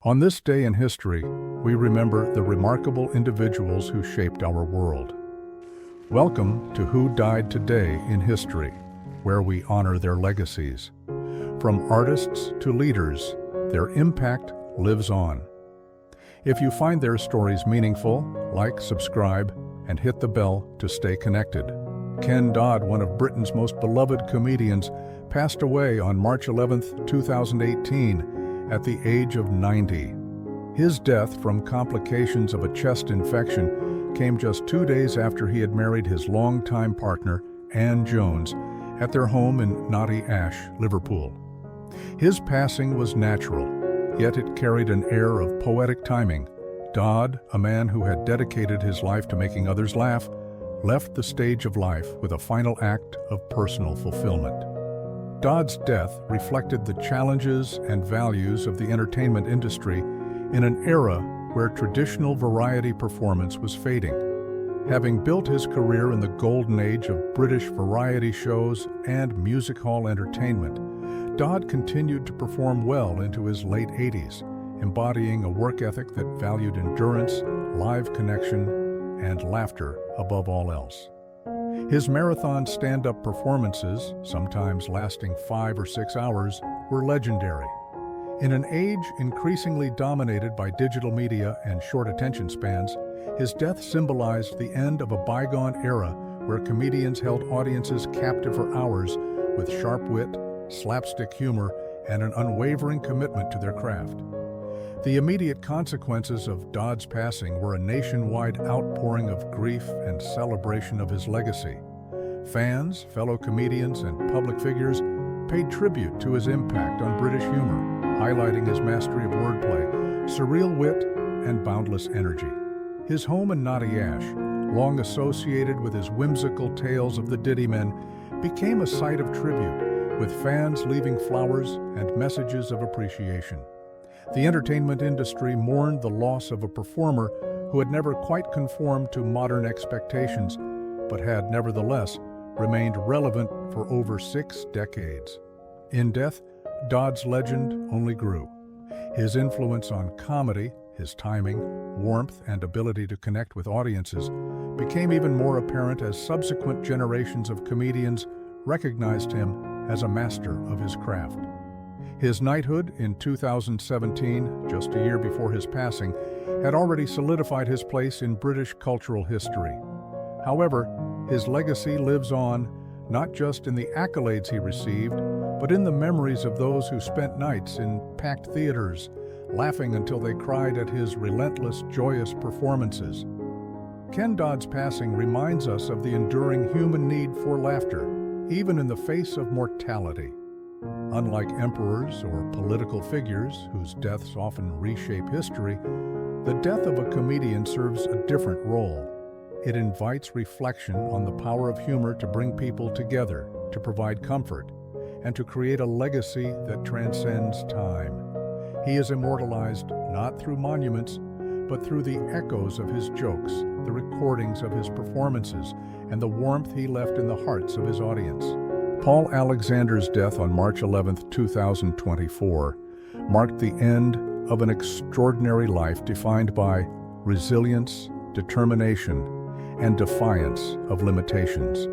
On this day in history, we remember the remarkable individuals who shaped our world. Welcome to Who Died Today in History, where we honor their legacies. From artists to leaders, their impact lives on. If you find their stories meaningful, like, subscribe, and hit the bell to stay connected. Ken Dodd, one of Britain's most beloved comedians, passed away on March 11, 2018, at the age of 90. His death from complications of a chest infection came just 2 days after he had married his longtime partner, Anne Jones, at their home in Knotty Ash, Liverpool. His passing was natural, yet it carried an air of poetic timing. Dodd, a man who had dedicated his life to making others laugh, left the stage of life with a final act of personal fulfillment. Dodd's death reflected the challenges and values of the entertainment industry in an era where traditional variety performance was fading. Having built his career in the golden age of British variety shows and music hall entertainment, Dodd continued to perform well into his late 80s, embodying a work ethic that valued endurance, live connection, and laughter above all else. His marathon stand-up performances, sometimes lasting 5 or 6 hours, were legendary. In an age increasingly dominated by digital media and short attention spans, his death symbolized the end of a bygone era where comedians held audiences captive for hours with sharp wit, slapstick humor, and an unwavering commitment to their craft. The immediate consequences of Dodd's passing were a nationwide outpouring of grief and celebration of his legacy. Fans, fellow comedians, and public figures paid tribute to his impact on British humor, highlighting his mastery of wordplay, surreal wit, and boundless energy. His home in Knotty Ash, long associated with his whimsical tales of the Ditty Men, became a site of tribute, with fans leaving flowers and messages of appreciation. The entertainment industry mourned the loss of a performer who had never quite conformed to modern expectations, but had nevertheless remained relevant for over 6 decades. In death, Dodd's legend only grew. His influence on comedy, his timing, warmth, and ability to connect with audiences became even more apparent as subsequent generations of comedians recognized him as a master of his craft. His knighthood in 2017, just a year before his passing, had already solidified his place in British cultural history. However, his legacy lives on, not just in the accolades he received, but in the memories of those who spent nights in packed theaters, laughing until they cried at his relentless, joyous performances. Ken Dodd's passing reminds us of the enduring human need for laughter, even in the face of mortality. Unlike emperors or political figures, whose deaths often reshape history, the death of a comedian serves a different role. It invites reflection on the power of humor to bring people together, to provide comfort, and to create a legacy that transcends time. He is immortalized not through monuments, but through the echoes of his jokes, the recordings of his performances, and the warmth he left in the hearts of his audience. Paul Alexander's death on March 11, 2024, marked the end of an extraordinary life defined by resilience, determination, and defiance of limitations.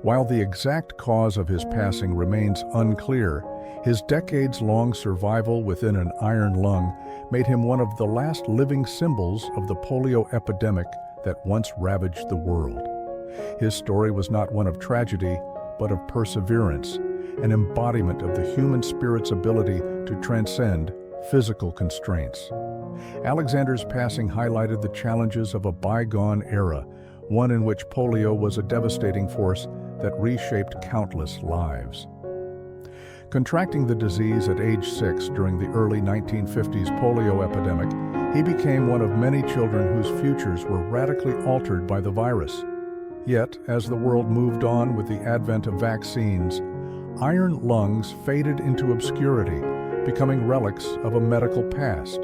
While the exact cause of his passing remains unclear, his decades-long survival within an iron lung made him one of the last living symbols of the polio epidemic that once ravaged the world. His story was not one of tragedy, but of perseverance, an embodiment of the human spirit's ability to transcend physical constraints. Alexander's passing highlighted the challenges of a bygone era, one in which polio was a devastating force that reshaped countless lives. Contracting the disease at age 6 during the early 1950s polio epidemic, he became one of many children whose futures were radically altered by the virus. Yet, as the world moved on with the advent of vaccines, iron lungs faded into obscurity, becoming relics of a medical past.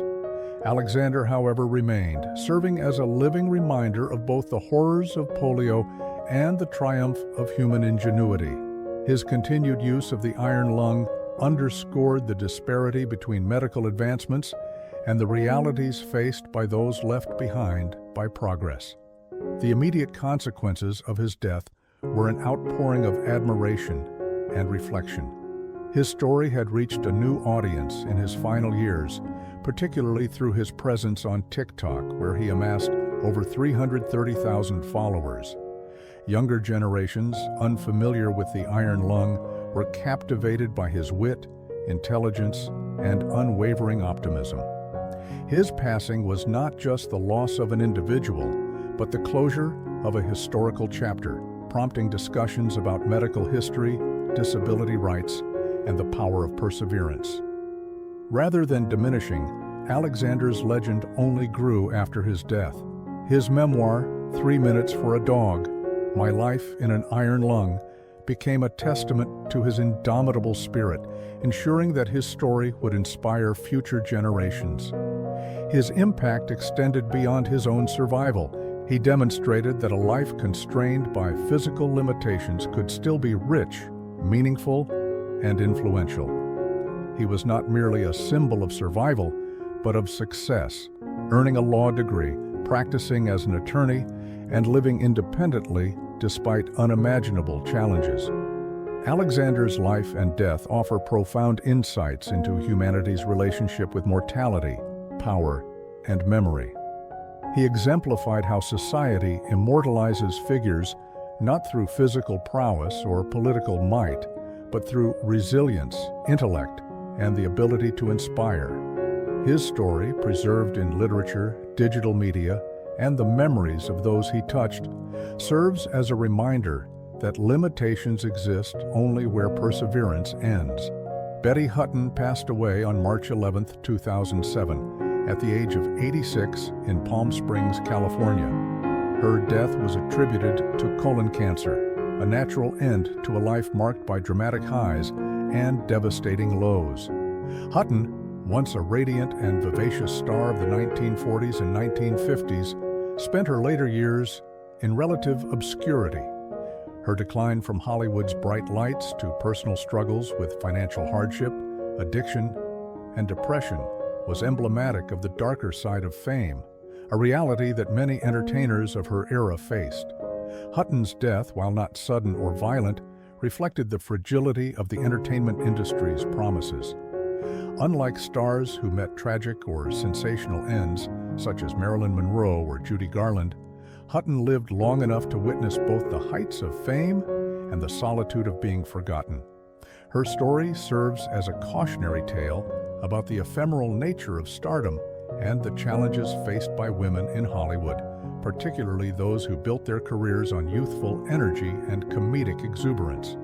Alexander, however, remained, serving as a living reminder of both the horrors of polio and the triumph of human ingenuity. His continued use of the iron lung underscored the disparity between medical advancements and the realities faced by those left behind by progress. The immediate consequences of his death were an outpouring of admiration and reflection. His story had reached a new audience in his final years, particularly through his presence on TikTok, where he amassed over 330,000 followers. Younger generations, unfamiliar with the iron lung, were captivated by his wit, intelligence, and unwavering optimism. His passing was not just the loss of an individual, but the closure of a historical chapter, prompting discussions about medical history, disability rights, and the power of perseverance. Rather than diminishing, Alexander's legend only grew after his death. His memoir, 3 Minutes for a Dog, My Life in an Iron Lung, became a testament to his indomitable spirit, ensuring that his story would inspire future generations. His impact extended beyond his own survival. He demonstrated that a life constrained by physical limitations could still be rich, meaningful, and influential. He was not merely a symbol of survival, but of success, earning a law degree, practicing as an attorney, and living independently despite unimaginable challenges. Alexander's life and death offer profound insights into humanity's relationship with mortality, power, and memory. He exemplified how society immortalizes figures not through physical prowess or political might, but through resilience, intellect, and the ability to inspire. His story, preserved in literature, digital media, and the memories of those he touched, serves as a reminder that limitations exist only where perseverance ends. Betty Hutton passed away on March 11, 2007, at the age of 86 in Palm Springs, California. Her death was attributed to colon cancer, a natural end to a life marked by dramatic highs and devastating lows. Hutton, once a radiant and vivacious star of the 1940s and 1950s, spent her later years in relative obscurity. Her decline from Hollywood's bright lights to personal struggles with financial hardship, addiction, and depression was emblematic of the darker side of fame, a reality that many entertainers of her era faced. Hutton's death, while not sudden or violent, reflected the fragility of the entertainment industry's promises. Unlike stars who met tragic or sensational ends, such as Marilyn Monroe or Judy Garland, Hutton lived long enough to witness both the heights of fame and the solitude of being forgotten. Her story serves as a cautionary tale about the ephemeral nature of stardom and the challenges faced by women in Hollywood, particularly those who built their careers on youthful energy and comedic exuberance.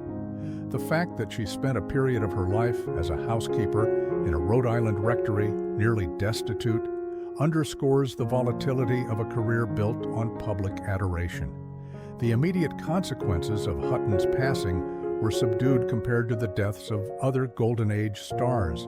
The fact that she spent a period of her life as a housekeeper in a Rhode Island rectory, nearly destitute, underscores the volatility of a career built on public adoration. The immediate consequences of Hutton's passing were subdued compared to the deaths of other Golden Age stars.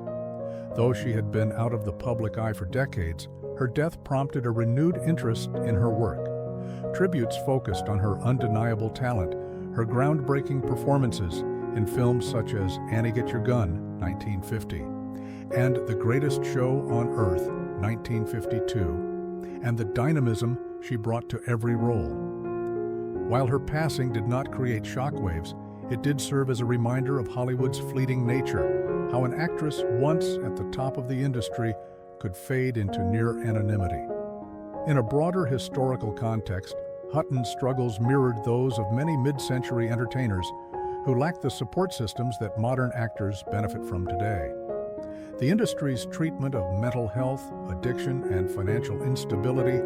Though she had been out of the public eye for decades, her death prompted a renewed interest in her work. Tributes focused on her undeniable talent, her groundbreaking performances in films such as Annie Get Your Gun, 1950, and The Greatest Show on Earth, 1952, and the dynamism she brought to every role. While her passing did not create shockwaves, it did serve as a reminder of Hollywood's fleeting nature, how an actress once at the top of the industry could fade into near anonymity. In a broader historical context, Hutton's struggles mirrored those of many mid-century entertainers who lacked the support systems that modern actors benefit from today. The industry's treatment of mental health, addiction, and financial instability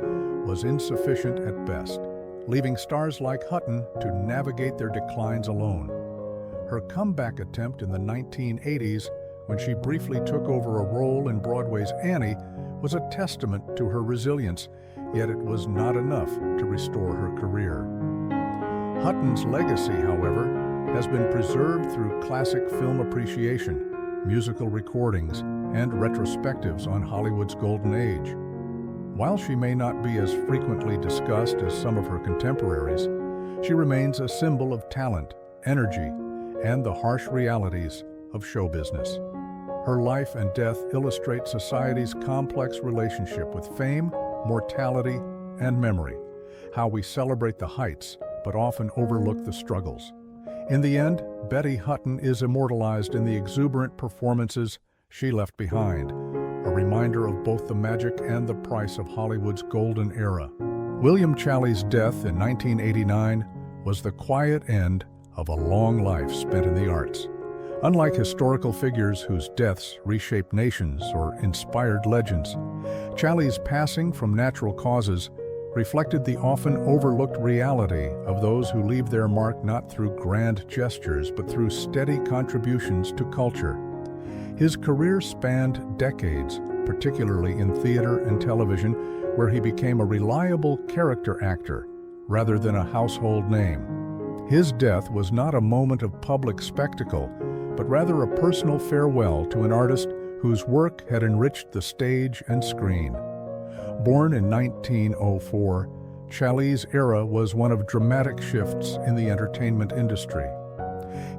was insufficient at best, leaving stars like Hutton to navigate their declines alone. Her comeback attempt in the 1980s, when she briefly took over a role in Broadway's Annie, was a testament to her resilience, yet it was not enough to restore her career. Hutton's legacy, however, has been preserved through classic film appreciation, musical recordings, and retrospectives on Hollywood's golden age. While she may not be as frequently discussed as some of her contemporaries, she remains a symbol of talent, energy, and the harsh realities of show business. Her life and death illustrate society's complex relationship with fame, mortality, and memory, how we celebrate the heights but often overlook the struggles. In the end, Betty Hutton is immortalized in the exuberant performances she left behind, a reminder of both the magic and the price of Hollywood's golden era. William Challee's death in 1989 was the quiet end of a long life spent in the arts. Unlike historical figures whose deaths reshaped nations or inspired legends, Challee's passing from natural causes reflected the often overlooked reality of those who leave their mark not through grand gestures but through steady contributions to culture. His career spanned decades, particularly in theater and television, where he became a reliable character actor rather than a household name. His death was not a moment of public spectacle, but rather a personal farewell to an artist whose work had enriched the stage and screen. Born in 1904, Challee's era was one of dramatic shifts in the entertainment industry.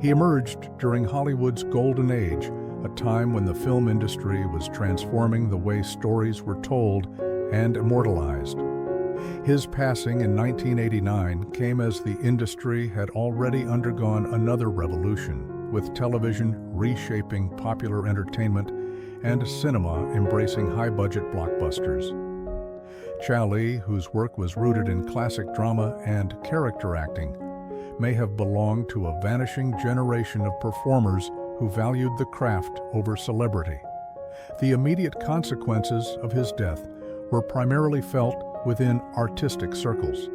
He emerged during Hollywood's golden age, a time when the film industry was transforming the way stories were told and immortalized. His passing in 1989 came as the industry had already undergone another revolution, with television reshaping popular entertainment and cinema embracing high-budget blockbusters. Challee, whose work was rooted in classic drama and character acting, may have belonged to a vanishing generation of performers who valued the craft over celebrity. The immediate consequences of his death were primarily felt within artistic circles.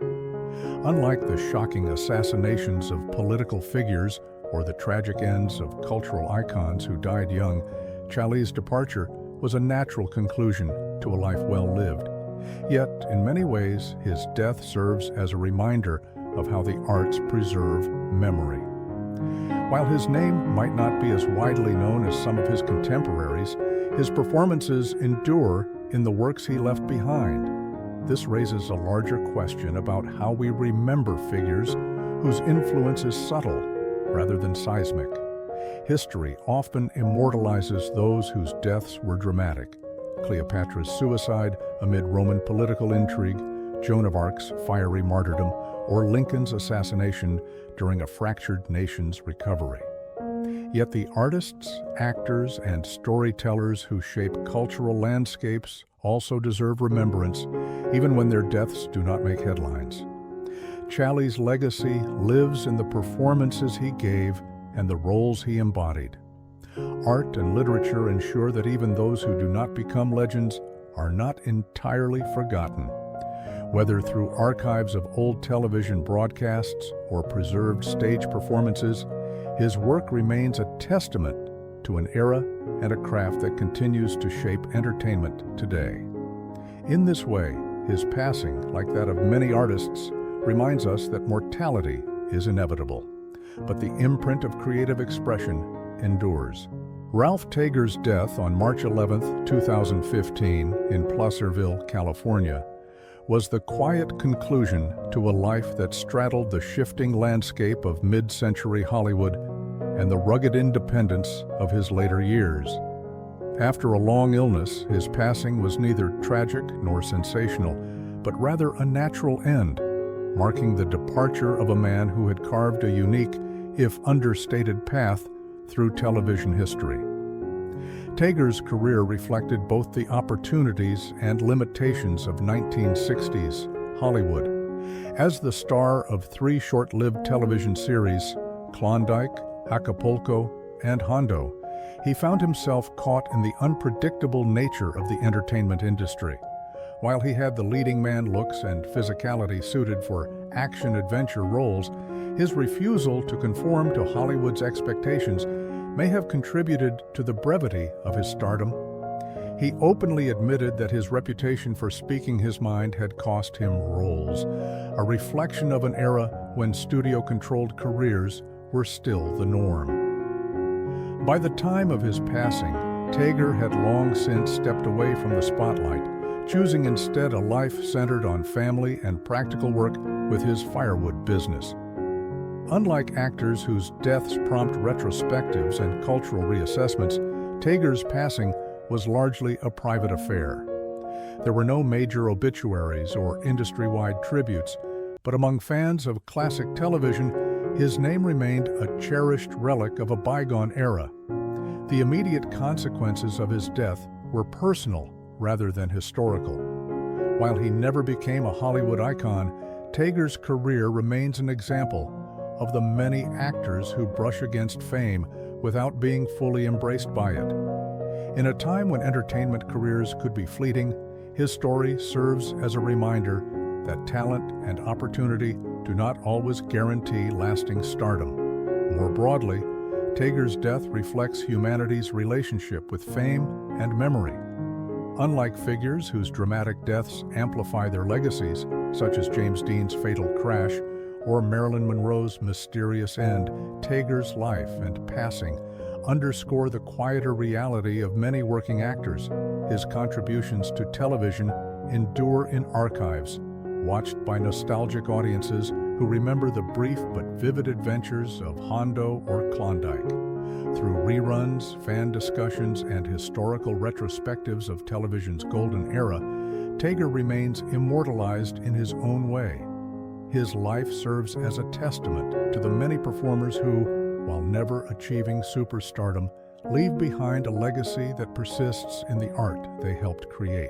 Unlike the shocking assassinations of political figures or the tragic ends of cultural icons who died young, Challee's departure was a natural conclusion to a life well lived. Yet, in many ways, his death serves as a reminder of how the arts preserve memory. While his name might not be as widely known as some of his contemporaries, his performances endure in the works he left behind. This raises a larger question about how we remember figures whose influence is subtle rather than seismic. History often immortalizes those whose deaths were dramatic. Cleopatra's suicide amid Roman political intrigue, Joan of Arc's fiery martyrdom, or Lincoln's assassination during a fractured nation's recovery. Yet the artists, actors, and storytellers who shape cultural landscapes also deserve remembrance, even when their deaths do not make headlines. Challee's legacy lives in the performances he gave and the roles he embodied. Art and literature ensure that even those who do not become legends are not entirely forgotten. Whether through archives of old television broadcasts or preserved stage performances, his work remains a testament to an era and a craft that continues to shape entertainment today. In this way, his passing, like that of many artists, reminds us that mortality is inevitable, but the imprint of creative expression endures. Ralph Taeger's death on March 11, 2015, in Placerville, California, was the quiet conclusion to a life that straddled the shifting landscape of mid-century Hollywood and the rugged independence of his later years. After a long illness, his passing was neither tragic nor sensational, but rather a natural end, marking the departure of a man who had carved a unique, if understated, path through television history. Taeger's career reflected both the opportunities and limitations of 1960s Hollywood. As the star of 3 short-lived television series, Klondike, Acapulco, and Hondo, he found himself caught in the unpredictable nature of the entertainment industry. While he had the leading man looks and physicality suited for action-adventure roles, his refusal to conform to Hollywood's expectations may have contributed to the brevity of his stardom. He openly admitted that his reputation for speaking his mind had cost him roles, a reflection of an era when studio-controlled careers were still the norm. By the time of his passing, Taeger had long since stepped away from the spotlight, choosing instead a life centered on family and practical work with his firewood business. Unlike actors whose deaths prompt retrospectives and cultural reassessments, Taeger's passing was largely a private affair. There were no major obituaries or industry-wide tributes, but among fans of classic television, his name remained a cherished relic of a bygone era. The immediate consequences of his death were personal rather than historical. While he never became a Hollywood icon, Taeger's career remains an example of the many actors who brush against fame without being fully embraced by it. In a time when entertainment careers could be fleeting, his story serves as a reminder that talent and opportunity do not always guarantee lasting stardom. More broadly, Taeger's death reflects humanity's relationship with fame and memory. Unlike figures whose dramatic deaths amplify their legacies, such as James Dean's fatal crash or Marilyn Monroe's mysterious end, Taeger's life and passing underscore the quieter reality of many working actors. His contributions to television endure in archives, watched by nostalgic audiences who remember the brief but vivid adventures of Hondo or Klondike. Through reruns, fan discussions, and historical retrospectives of television's golden era, Taeger remains immortalized in his own way. His life serves as a testament to the many performers who, while never achieving superstardom, leave behind a legacy that persists in the art they helped create.